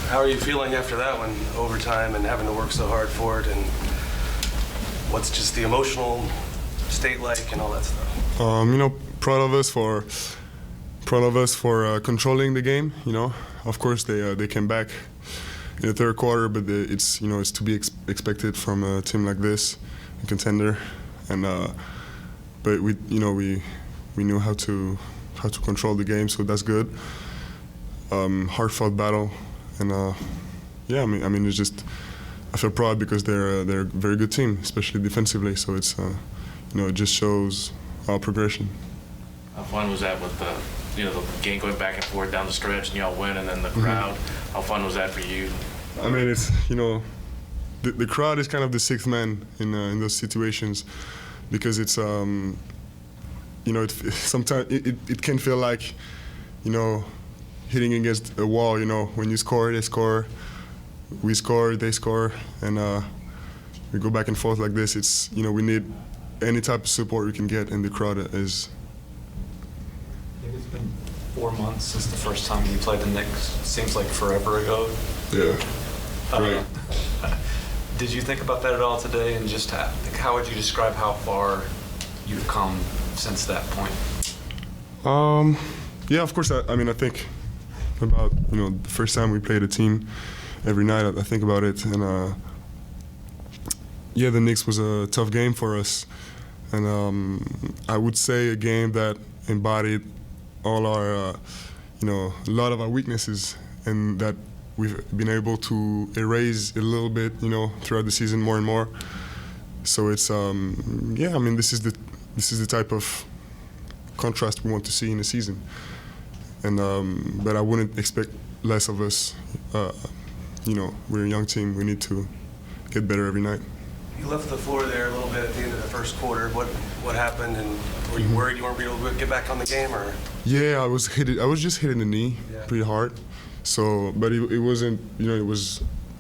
How are you feeling after that one, overtime and having to work so hard for it, and what's just the emotional state like and all that stuff? Proud of us for controlling the game. Of course they came back in the third quarter, but it's to be expected from a team like this, a contender, and but we knew how to control the game, so that's good. Hard-fought battle, and it's just I feel proud because they're a very good team, especially defensively. So it's it just shows our progression. How fun was that with the game going back and forth down the stretch and y'all win, and then the crowd? How fun was that for you? I mean, it's the crowd is kind of the sixth man in those situations, because it's sometimes it can feel like hitting against a wall. When you score, they score, we score, they score, and we go back and forth like this. It's we need any type of support we can get, and the crowd is. I think it's been 4 months since the first time you played the Knicks. Seems like forever ago. Yeah. Right. Did you think about that at all today, and just how would you describe how far you've come since that point? Yeah, of course. I think about the first time we played a team. Every night I think about it, and the Knicks was a tough game for us, and I would say a game that embodied all our, a lot of our weaknesses, and that we've been able to erase a little bit, throughout the season more and more. So it's this is the type of contrast we want to see in the season, and but I wouldn't expect less of us. We're a young team. We need to get better every night. You left the floor there a little bit at the end of the first quarter. What happened, and were you worried you weren't able to get back on the game, or? Yeah, I was just hitting the knee pretty hard. So, but it wasn't.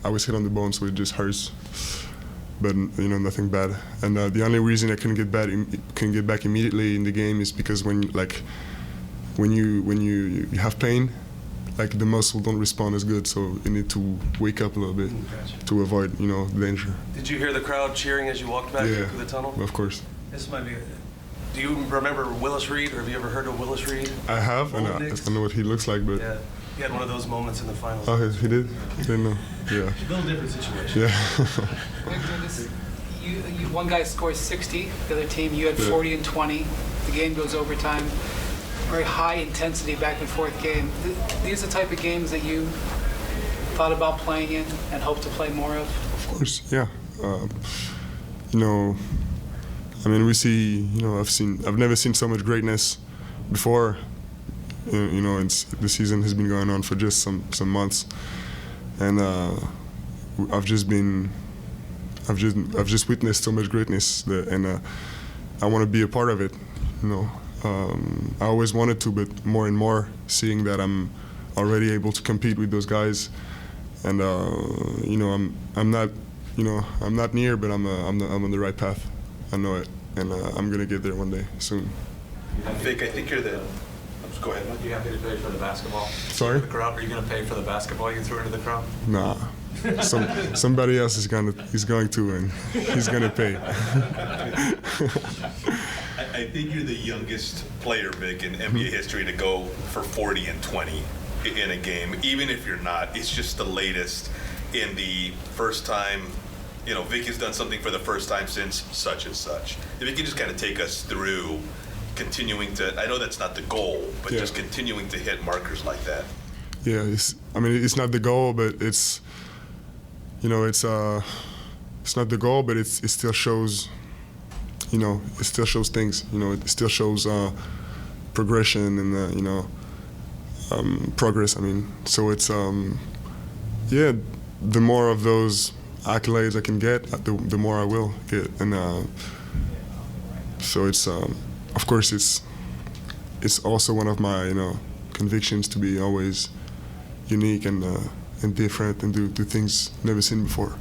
I was hit on the bone, so it just hurts. But nothing bad. And the only reason I couldn't get back immediately in the game is because when you have pain, like the muscle don't respond as good, so you need to wake up a little bit to avoid danger. Did you hear the crowd cheering as you walked back through the tunnel? Of course. This might be. Do you remember Willis Reed, or have you ever heard of Willis Reed? I have, and I don't know what he looks like, but. Yeah, he had one of those moments in the finals. Oh, he did? I didn't know. Yeah. A little different situation. Yeah. One guy scores 60, the other team, you had 40 and 20. The game goes overtime. Very high intensity back and forth game. These are the type of games that you thought about playing in and hope to play more of? Of course, yeah. We see, I've never seen so much greatness before. The season has been going on for just some months, and I've just witnessed so much greatness, and I want to be a part of it. I always wanted to, but more and more seeing that I'm already able to compete with those guys, and I'm not near, but I'm on the right path. I know it, and I'm gonna get there one day soon. Vic, I think you're the. Go ahead. Are you happy to pay for the basketball? Sorry? The crowd? Are you going to pay for the basketball you threw into the crowd? Nah. Somebody else is going to, and he's gonna pay. I think you're the youngest player, Vic, in NBA history to go for 40 and 20 in a game. Even if you're not, it's just the latest in the first time. Vic has done something for the first time since such and such. If you can just kind of take us through continuing to, I know that's not the goal, but just continuing to hit markers like that. Yeah, it's not the goal, but it's not the goal, but it still shows, it still shows things, it still shows progression and, progress, So it's, the more of those accolades I can get, the more I will get. And so it's, of course, it's also one of my convictions to be always unique and different and do things never seen before.